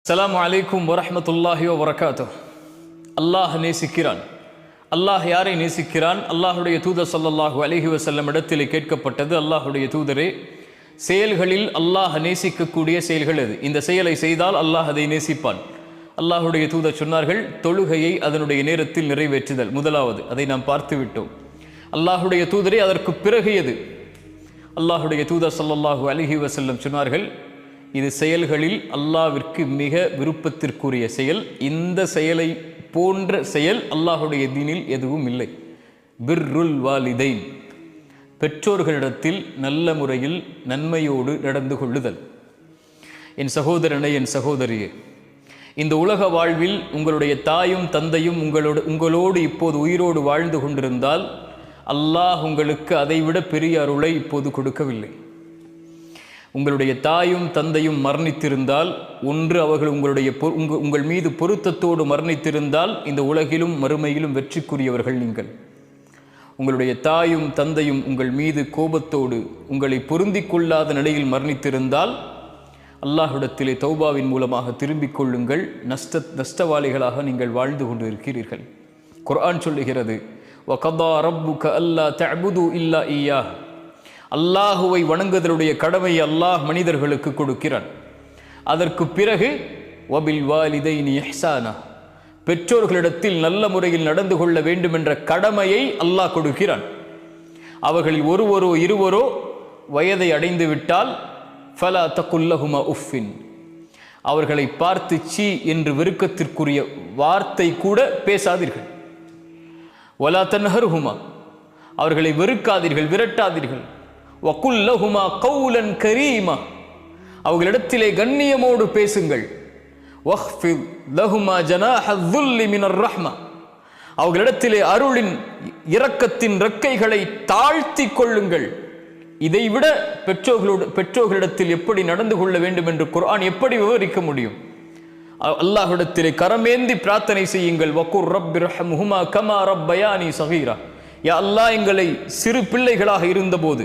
அஸ்ஸலாமு அலைக்கும் வரஹ்மத்துல்லாஹி வபரகாத்துஹ். அல்லாஹ் நேசிக்கிறான். அல்லாஹ் யாரை நேசிக்கிறான்? அல்லாஹுடைய தூதர் ஸல்லல்லாஹு அலைஹி வஸல்லம் இடத்திலே கேட்கப்பட்டது, அல்லாஹுடைய தூதரே, செயல்களில் அல்லாஹ் நேசிக்கக்கூடிய செயல்கள் எது? இந்த செயலை செய்தால் அல்லாஹ் அதை நேசிப்பான். அல்லாஹுடைய தூதர் சொன்னார்கள், தொழுகையை அதனுடைய நேரத்தில் நிறைவேற்றுதல் முதலாவது. அதை நாம் பார்த்து விட்டோம். அல்லாஹுடைய தூதரே, அதற்கு பிறகு எது? அல்லாஹுடைய தூதர் ஸல்லல்லாஹு அலைஹி வஸல்லம் சொன்னார்கள், இது செயல்களில் அல்லாஹ்விற்கு மிக விருப்பத்திற்குரிய செயல். இந்த செயலை போன்ற செயல் அல்லாஹுடைய தீனில் எதுவும் இல்லை. பிர்ருல் வாலிதைன், பெற்றோர்களிடத்தில் நல்ல முறையில் நன்மையோடு நடந்து கொள்ளுதல். என் சகோதரனை, என் சகோதரியே, இந்த உலக வாழ்வில் உங்களுடைய தாயும் தந்தையும் உங்களோடு இப்போது உயிரோடு வாழ்ந்து கொண்டிருந்தால் அல்லாஹ் உங்களுக்கு அதைவிட பெரிய அருளை இப்போது கொடுக்கவில்லை. உங்களுடைய தாயும் தந்தையும் மரணித்திருந்தால், ஒன்று அவர்கள் உங்கள் மீது பொருத்தத்தோடு மரணித்திருந்தால் இந்த உலகிலும் மறுமையிலும் வெற்றிக்குரியவர்கள் நீங்கள். உங்களுடைய தாயும் தந்தையும் உங்கள் மீது கோபத்தோடு உங்களை பொருந்திக் கொள்ளாத நிலையில் மரணித்திருந்தால் அல்லாஹ்விடத்திலே தௌபாவின் மூலமாக திரும்பிக் கொள்ளுங்கள். நஷ்டவாளிகளாக நீங்கள் வாழ்ந்து கொண்டு இருக்கிறீர்கள். குர்ஆன் சொல்லுகிறது, வகதா ரப்புக அல்லா தஅபுது இல்லா இய்யாஹ். அல்லாஹுவை வணங்குதலுடைய கடமையை அல்லாஹ் மனிதர்களுக்கு கொடுக்கிறான். அதற்கு பிறகு வபில் வாலிதைனி இஹ்சானா, பெற்றோர்களிடத்தில் நல்ல முறையில் நடந்து கொள்ள வேண்டும் என்ற கடமையை அல்லாஹ் கொடுக்கிறான். அவர்களில் ஒருவரோ இருவரோ வயதை அடைந்து விட்டால் ஃபலா தகுல்லஹுமா உஃபின், அவர்களை பார்த்து சீ என்று வெறுக்கத்திற்குரிய வார்த்தை கூட பேசாதீர்கள். வலா தன்ஹர்ஹுமா, அவர்களை வெறுக்காதீர்கள், விரட்டாதீர்கள். வகுல்லஹுமா கௌலன் கரீமா, அவர்களிடத்திலே கண்ணியமோடு பேசுங்கள். வஹ்ஃபித் லஹுமா ஜனாஹ ذுல்லி மினர் ரஹ்மா, அவர்களிடத்திலே அருளின் இரக்கத்தின் ரெக்கைகளை தாழ்த்தி கொள்ளுங்கள். இதைவிட பெற்றோர்களிடத்தில் எப்படி நடந்து கொள்ள வேண்டும் என்று குர்ஆன் எப்படி விவரிக்க முடியும்? அல்லாஹ்விடத்திலே கரமேந்தி பிரார்த்தனை செய்யுங்கள். வகுர் ரப்பிர்ஹம்ஹுமா கமா ரப்பயானி ஸகீரா, யா அல்லாஹ், எங்களை சிறு பிள்ளைகளாக இருந்தபோது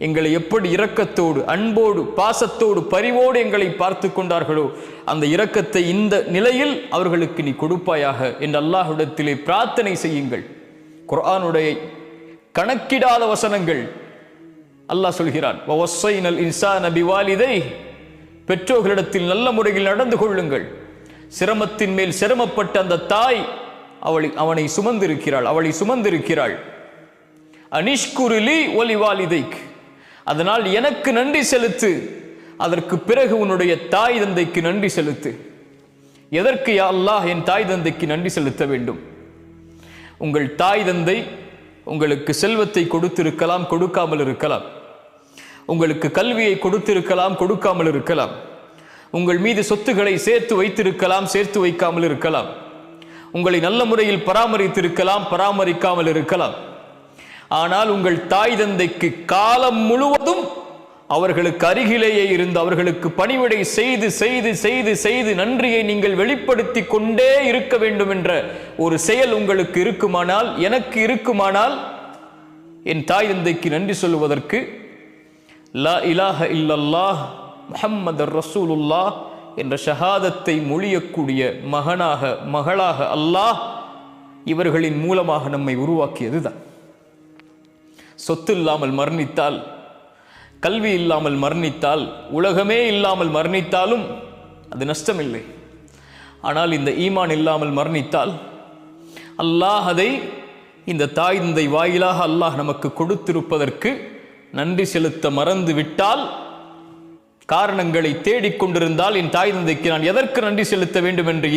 எங்களை எப்படி இரக்கத்தோடு அன்போடு பாசத்தோடு பரிவோடு எங்களை பார்த்து கொண்டார்களோ அந்த இரக்கத்தை இந்த நிலையில் அவர்களுக்கு நீ கொடுப்பாயாக என்று அல்லாஹ்விடத்திலே பிரார்த்தனை செய்யுங்கள். குர்ஆனுடைய கணக்கிடாத வசனங்கள். அல்லாஹ் சொல்கிறான், வவஸ்ஸைனல் இன்சான பிவாலிதைஹி, பெற்றோர்களிடத்தில் நல்ல முறையில் நடந்து கொள்ளுங்கள். சிரமத்தின் மேல் சிரமப்பட்ட அந்த தாய் அவனை சுமந்திருக்கிறாள், அவளை சுமந்திருக்கிறாள். அனிஷ்குருலி ஒலிவாலிதைக், அதனால் எனக்கு நன்றி செலுத்து. அதற்கு பிறகு உன்னுடைய தாய் தந்தைக்கு நன்றி செலுத்து. எதற்கு யா அல்லாஹ் என் தாய் தந்தைக்கு நன்றி செலுத்த வேண்டும்? உங்கள் தாய் தந்தை உங்களுக்கு செல்வத்தை கொடுத்திருக்கலாம், கொடுக்காமல் இருக்கலாம். உங்களுக்கு கல்வியை கொடுத்திருக்கலாம், கொடுக்காமல் இருக்கலாம். உங்கள் மீது சொத்துக்களை சேர்த்து வைத்திருக்கலாம், சேர்த்து வைக்காமல் இருக்கலாம். உங்களை நல்ல முறையில் பராமரித்திருக்கலாம், பராமரிக்காமல் இருக்கலாம். ஆனால் உங்கள் தாய் தந்தைக்கு காலம் முழுவதும் அவர்களுக்கு அருகிலேயே இருந்து அவர்களுக்கு பணிவிடை செய்து செய்து செய்து செய்து நன்றியை நீங்கள் வெளிப்படுத்தி கொண்டே இருக்க வேண்டும் என்ற ஒரு செயல் உங்களுக்கு இருக்குமானால், எனக்கு இருக்குமானால், என் தாய் தந்தைக்கு நன்றி சொல்லுவதற்கு லா இலாஹ இல்லல்லாஹ் முஹம்மதர் ரசூலுல்லாஹ் என்ற ஷஹாதத்தை மொழியக்கூடிய மகளாக அல்லாஹ் இவர்களின் மூலமாக நம்மை உருவாக்கியதுதான். சொத்து இல்லாமல் மரணித்தால், கல்வி இல்லாமல் மரணித்தால், உலகமே இல்லாமல் மரணித்தாலும் அது நஷ்டமில்லை. ஆனால் இந்த ஈமான் இல்லாமல் மரணித்தால் அல்லாஹ் அதை இந்த தாய் தந்தை வாயிலாக அல்லாஹ் நமக்கு கொடுத்திருப்பதற்கு நன்றி செலுத்த மறந்து விட்டால், காரணங்களை தேடிக்கொண்டிருந்தால், என் தாய் தந்தைக்கு நான் எதற்கு நன்றி செலுத்த வேண்டும் என்று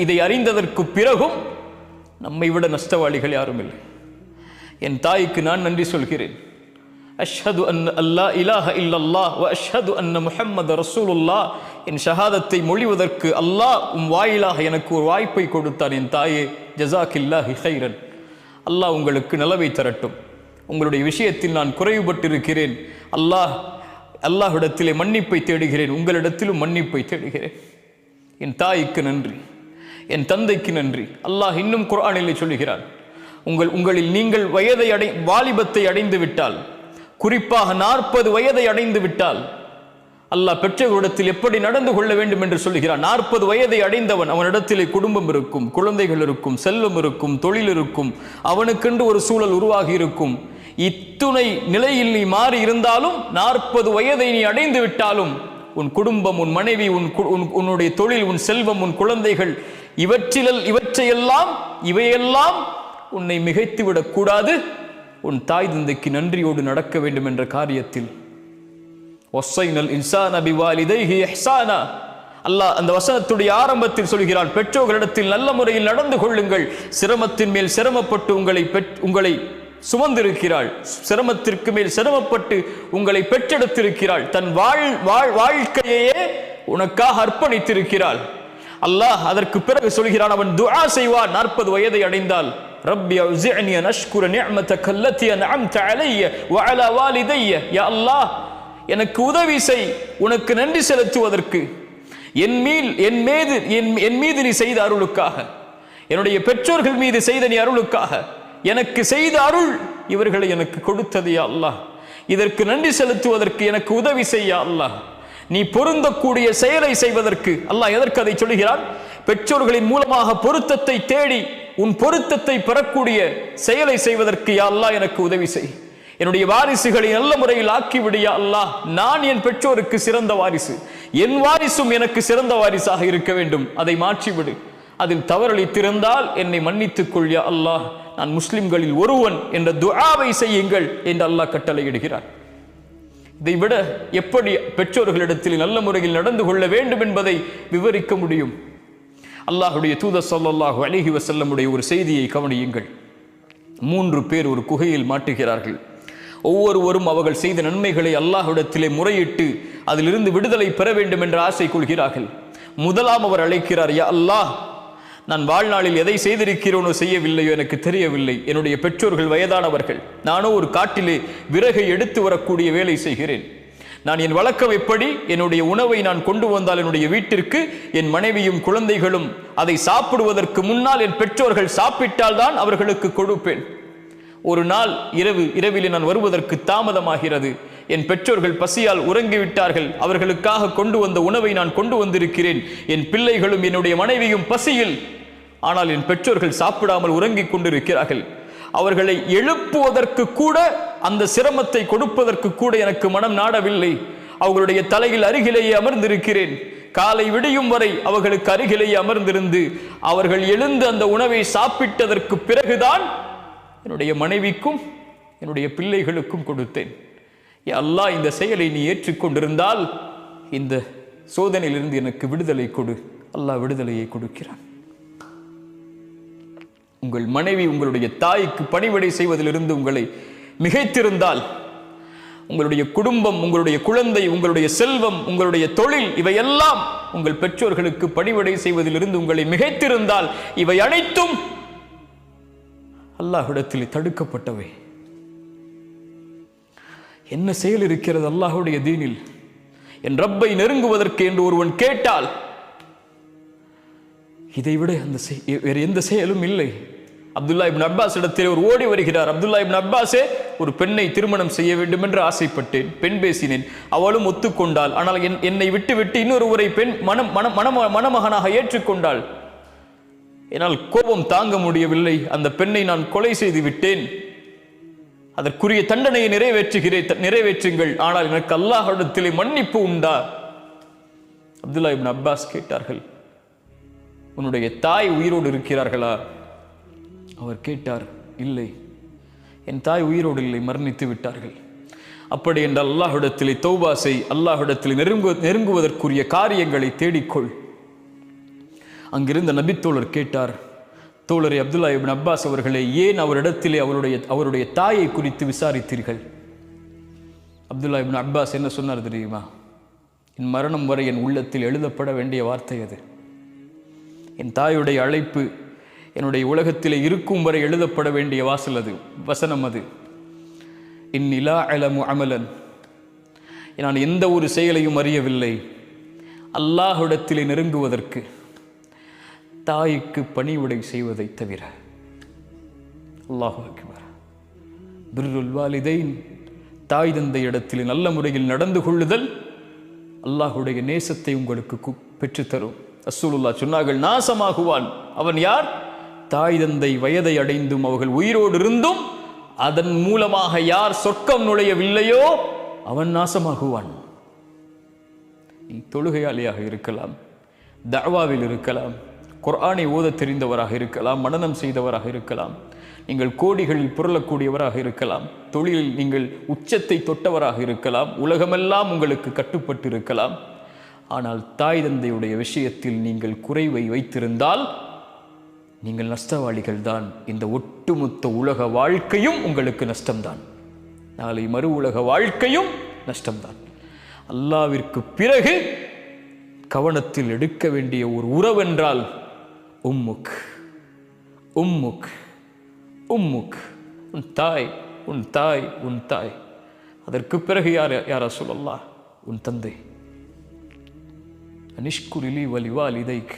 இதை அறிந்ததற்கு பிறகும் நம்மை விட நஷ்டவாளிகள் யாரும் இல்லை. என் தாய்க்கு நான் நன்றி சொல்கிறேன். அஷ்ஹது அன் அல்லா இலாஹ இல்லல்லாஹ் வ அஷ்ஹது அன்ன முஹம்மது ரசூலுல்லாஹ் என் ஷஹாதத்தை மொழிவதற்கு அல்லாஹ் வாயிலாக எனக்கு ஒரு வாய்ப்பை கொடுத்தான். என் தாயே, ஜஸாக்கில்லாஹி ஹைரன், அல்லாஹ் உங்களுக்கு நலவை தரட்டும். உங்களுடைய விஷயத்தில் நான் குறைவுபட்டிருக்கிறேன். அல்லாஹ்விடத்திலே மன்னிப்பை தேடுகிறேன், உங்களிடத்திலும் மன்னிப்பை தேடுகிறேன். என் தாய்க்கு நன்றி, என் தந்தைக்கு நன்றி. அல்லாஹ் இன்னும் குர்ஆனிலே சொல்லுகிறான், உங்களில் நீங்கள் வாலிபத்தை அடைந்து விட்டால், குறிப்பாக 40 வயதை அடைந்து விட்டால் அல்லாஹ் பெற்றோரிடத்தில் எப்படி நடந்து கொள்ள வேண்டும் என்று சொல்கிறான். 40 வயதை அடைந்தவன், அவனிடத்திலே குடும்பம் இருக்கும், குழந்தைகள் இருக்கும், செல்வம் இருக்கும், தொழில் இருக்கும், அவனுக்கென்று ஒரு சூழல் உருவாகி இருக்கும். இத்துணை நிலையில் நீ மாறி இருந்தாலும் 40 வயதை நீ அடைந்து விட்டாலும் உன் குடும்பம், உன் மனைவி, உன்னுடைய தொழில், உன் செல்வம், உன் குழந்தைகள், இவையெல்லாம் உன்னை மிகைத்து விடக்கூடாது. உன் தாய் தந்தைக்கு நன்றியோடு நடக்க வேண்டும் என்ற காரியத்தில் அல்லாஹ் அந்த வசனத்துடைய ஆரம்பத்தில் சொல்கிறான், பெற்றோர்களிடத்தில் நல்ல முறையில் நடந்து கொள்ளுங்கள். சிரமத்தின் மேல் சிரமப்பட்டு உங்களை சுமந்திருக்கிறாள், சிரமத்திற்கு மேல் சிரமப்பட்டு உங்களை பெற்றெடுத்திருக்கிறாள், தன் வாழ்க்கையே உனக்காக அர்ப்பணித்திருக்கிறாள். அல்லாஹ் அதற்கு பிறகு சொல்கிறான், அவன் துஆ செய்வான் 40 வயதை அடைந்தால், ரப்பி அவ்ஸிஅனி அன் அஷ்குர நிஅமதக அல்லதி அன்அம்த அலைய வ அலா வாலிதைய. யா அல்லாஹ், எனக்கு உதவி செய் உனக்கு நன்றி செலுத்துவதற்கு, என் மீது நீ செய்த அருளுக்காக, என்னுடைய பெற்றோர்கள் மீது செய்த நீ அருளுக்காக, எனக்கு செய்த அருள் இவர்களை எனக்கு கொடுத்தது யா அல்லாஹ், இதற்கு நன்றி செலுத்துவதற்கு எனக்கு உதவி செய்ய அல்லாஹ். நீ பொருந்தக்கூடிய செயலை செய்வதற்கு அல்லாஹ் எதற்கு அதை சொல்கிறான்? பெற்றோர்களின் மூலமாக பொருத்தத்தை தேடி உன் பொருத்தத்தை பெறக்கூடிய செயலை செய்வதற்கு யா அல்லாஹ் எனக்கு உதவி செய். என்னுடைய வாரிசுகளை நல்ல முறையில் ஆக்கிவிடியா அல்லாஹ். நான் என் பெற்றோருக்கு சிறந்த வாரிசு, என் வாரிசும் எனக்கு சிறந்த வாரிசாக இருக்க வேண்டும். அதை மாற்றிவிடு. அதில் தவறளித்திருந்தால் என்னை மன்னித்துக் கொள் யா அல்லாஹ், நான் முஸ்லிம்களில் ஒருவன் என்ற துஆவை செய்யுங்கள் என்று அல்லாஹ் கட்டளையிடுகிறார். இதை விட எப்படி பெற்றோர்களிடத்தில் நல்ல முறையில் நடந்து கொள்ள வேண்டும் என்பதை விவரிக்க முடியும்? அல்லாஹுடைய தூதர் ஸல்லல்லாஹு அலைஹி வஸல்லமுடைய ஒரு செய்தியை கவனியுங்கள். 3 பேர் ஒரு குகையில் மாட்டுகிறார்கள். ஒவ்வொருவரும் அவர்கள் செய்த நன்மைகளை அல்லாஹ்விடத்திலே முறையிட்டு அதிலிருந்து விடுதலை பெற வேண்டும் என்ற ஆசை கொள்கிறார்கள். முதலாம் அவர் அழைக்கிறார், யா அல்லாஹ், நான் வாழ்நாளில் எதை செய்திருக்கிறோனோ செய்யவில்லையோ எனக்கு தெரியவில்லை. என்னுடைய பெற்றோர்கள் வயதானவர்கள், நானோ ஒரு காட்டிலே விறகை எடுத்து வரக்கூடிய வேலை செய்கிறேன். நான் என் வழக்கம் எப்படி, என்னுடைய உணவை நான் கொண்டு வந்தால் என்னுடைய வீட்டிற்கு என் மனைவியும் குழந்தைகளும் அதை சாப்பிடுவதற்கு முன்னால் என் பெற்றோர்கள் சாப்பிட்டால் தான் அவர்களுக்கு கொடுப்பேன். ஒரு நாள் இரவிலே நான் வருவதற்கு தாமதமாகிறது. என் பெற்றோர்கள் பசியால் உறங்கிவிட்டார்கள். அவர்களுக்காக கொண்டு வந்த உணவை நான் கொண்டு வந்திருக்கிறேன். என் பிள்ளைகளும் என்னுடைய மனைவியும் பசியில், ஆனால் என் பெற்றோர்கள் சாப்பிடாமல் உறங்கிக் கொண்டிருக்கிறார்கள். அவர்களை எழுப்புவதற்கு கூட, அந்த சிரமத்தை கொடுப்பதற்கு கூட எனக்கு மனம் நாடவில்லை. அவர்களுடைய தலையில் அருகிலேயே அமர்ந்திருக்கிறேன். காலை விடியும் வரை அவர்களுக்கு அருகிலேயே அமர்ந்திருந்து அவர்கள் எழுந்து அந்த உணவை சாப்பிட்டதற்கு பிறகுதான் என்னுடைய மனைவிக்கும் என்னுடைய பிள்ளைகளுக்கும் கொடுத்தேன். யா அல்லாஹ், இந்த செயலை நீ ஏற்றுக்கொண்டிருந்தால் இந்த சோதனையிலிருந்து எனக்கு விடுதலை கொடு. அல்லாஹ் விடுதலையை கொடுக்கிறான். உங்கள் மனைவி உங்களுடைய தாய்க்கு பணிவிடை செய்வதிலிருந்து உங்களை மிகைத்திருந்தால், உங்களுடைய குடும்பம், உங்களுடைய குழந்தை, உங்களுடைய செல்வம், உங்களுடைய தொழில், இவையெல்லாம் உங்கள் பெற்றோர்களுக்கு பணிவிடை செய்வதிலிருந்து உங்களை மிகைத்திருந்தால், இவை அனைத்தும் அல்லாஹ்விடத்தில் தடுக்கப்பட்டவை. என்ன செயல் இருக்கிறது அல்லாஹ்வுடைய தீனில்? என் ரப்பை நெருங்குவதற்கு என்று ஒருவன் கேட்டால் இதைவிட வேறு எந்த செயலும் இல்லை. அப்துல்லா இப்னு அப்பாஸ் இடத்தில் ஒரு ஓடி வருகிறார். அப்துல்லா இப்னு அப்பாஸே, ஒரு பெண்ணை திருமணம் செய்ய வேண்டும் என்று ஆசைப்பட்டேன், பெண் பேசினேன், அவளும் ஒத்துக்கொண்டாள். ஆனால் என்னை விட்டு இன்னொருவரை பெண் மணமகனாக ஏற்றுக்கொண்டாள். என்னால் கோபம் தாங்க முடியவில்லை. அந்த பெண்ணை நான் கொலை செய்து விட்டேன். அதற்குரிய தண்டனையை நிறைவேற்றுங்கள். ஆனால் எனக்கு அல்லாஹ்விடத்திலே மன்னிப்பு உண்டா? அப்துல்லா இப்னு அப்பாஸ் கேட்டார்கள், உன்னுடைய தாய் உயிரோடு இருக்கிறார்களா? அவர் கேட்டார், இல்லை, என் தாய் உயிரோடு இல்லை, மரணித்து விட்டார்கள். அப்படி என்றால் அல்லாஹ்விடத்திலே தௌபா செய், அல்லாஹ்விடத்திலே நெருங்குவதற்குரிய காரியங்களை தேடிக்கொள். அங்கிருந்த நபித்தோழர் கேட்டார், தோழரை அப்துல்லா இப்னு அப்பாஸ் அவர்களே, ஏன் அவரிடத்திலே அவருடைய தாயை குறித்து விசாரித்தீர்கள்? அப்துல்லா இப்னு அப்பாஸ் என்ன சொன்னார் தெரியுமா? என் மரணம் வரை என் உள்ளத்தில் எழுதப்பட வேண்டிய வார்த்தை அது. என் தாயுடைய அழைப்பு என்னுடைய உலகத்திலே இருக்கும் வரை எழுதப்பட வேண்டிய வசனம் அது. இன்னிலா அலமு அமலன், நான் எந்த ஒரு செயலையும் அறியவில்லை அல்லாஹ்விடத்திலே நெருங்குவதற்கு தாய்க்கு பணிவிடை செய்வதை தவிர. அல்லாஹு அக்பர். பிர்ருல் வாலிதைன், தாய் தந்தை இடத்தில் நல்ல முறையில் நடந்து கொள்ளுதல் அல்லாஹுடைய நேசத்தை உங்களுக்கு பெற்றுத்தரும். ரசூலுல்லாஹ் சொன்னார்கள், நாசமாகுவான் அவன் யார்? தாய் தந்தை வயதை அடைந்தும் அவர்கள் உயிரோடு இருந்தும் அதன் மூலமாக யார் சொர்க்கம் நுழையவில்லையோ அவன் நாசமாகுவான். நீ தொழுகையாளியாக இருக்கலாம், தஅவாவில் இருக்கலாம், குர்ஆனை ஓத தெரிந்தவராக இருக்கலாம், மனனம் செய்தவராக இருக்கலாம், நீங்கள் கோடிகளில் புரளக்கூடியவராக இருக்கலாம், தொழிலில் நீங்கள் உச்சத்தை தொட்டவராக இருக்கலாம், உலகமெல்லாம் உங்களுக்கு கட்டுப்பட்டு இருக்கலாம். ஆனால் தாய் தந்தையுடைய விஷயத்தில் நீங்கள் குறைவை வைத்திருந்தால் நீங்கள் நஷ்டவாளிகள் தான். இந்த ஒட்டுமொத்த உலக வாழ்க்கையும் உங்களுக்கு நஷ்டம்தான். நாளை மறு உலக வாழ்க்கையும் நஷ்டம்தான். அல்லாவிற்கு பிறகு கவனத்தில் எடுக்க வேண்டிய ஒரு உறவென்றால் உம்முக் உம்முக் உம்முக், உன் தாய் உன் தாய் உன் தாய். அதற்கு பிறகு யார் ரசூலல்லாஹ்? உன் தந்தை. அனிஷ்குரிலி வலிவாலிதைக்,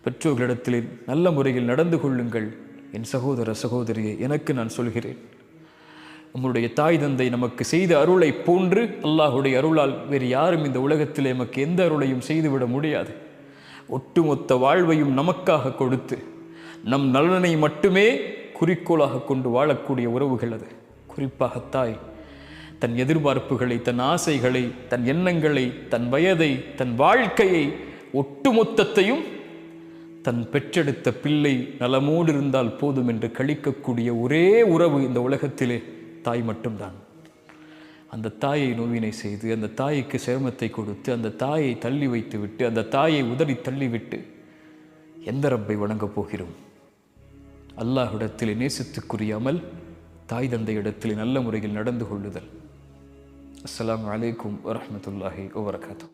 பெற்றோர்களிடத்தில் நல்ல முறையில் நடந்து கொள்ளுங்கள். என் சகோதர சகோதரியை, எனக்கு நான் சொல்கிறேன், நம்முடைய தாய் தந்தை நமக்கு செய்த அருளை போன்று அல்லாஹுடைய அருளால் வேறு யாரும் இந்த உலகத்திலே நமக்கு எந்த அருளையும் செய்துவிட முடியாது. ஒட்டுமொத்த வாழ்வையும் நமக்காக கொடுத்து நம் நலனை மட்டுமே குறிக்கோளாக கொண்டு வாழக்கூடிய உறவுகள் அது. குறிப்பாக தாய் தன் எதிர்பார்ப்புகளை, தன் ஆசைகளை, தன் எண்ணங்களை, தன் வயதை, தன் வாழ்க்கையை, ஒட்டுமொத்தத்தையும் தன் பெற்றெடுத்த பிள்ளை நலமோடு இருந்தால் போதும் என்று கழிக்கக்கூடிய ஒரே உறவு இந்த உலகத்திலே தாய் மட்டும்தான். அந்த தாயை நோவினை செய்து, அந்த தாய்க்கு சிரமத்தை கொடுத்து, அந்த தாயை தள்ளி வைத்து விட்டு, அந்த தாயை உதறி தள்ளிவிட்டு எந்த ரப்பை வணங்கப் போகிறோம்? அல்லாஹ்விடத்திலே நேசத்துக்குரிய அமல் தாய் தந்தை இடத்திலே நல்ல முறையில் நடந்து கொள்ளுதல். அஸ்ஸலாமு அலைக்கும் வரஹ்மத்துல்லாஹி வபரகாத்துஹு.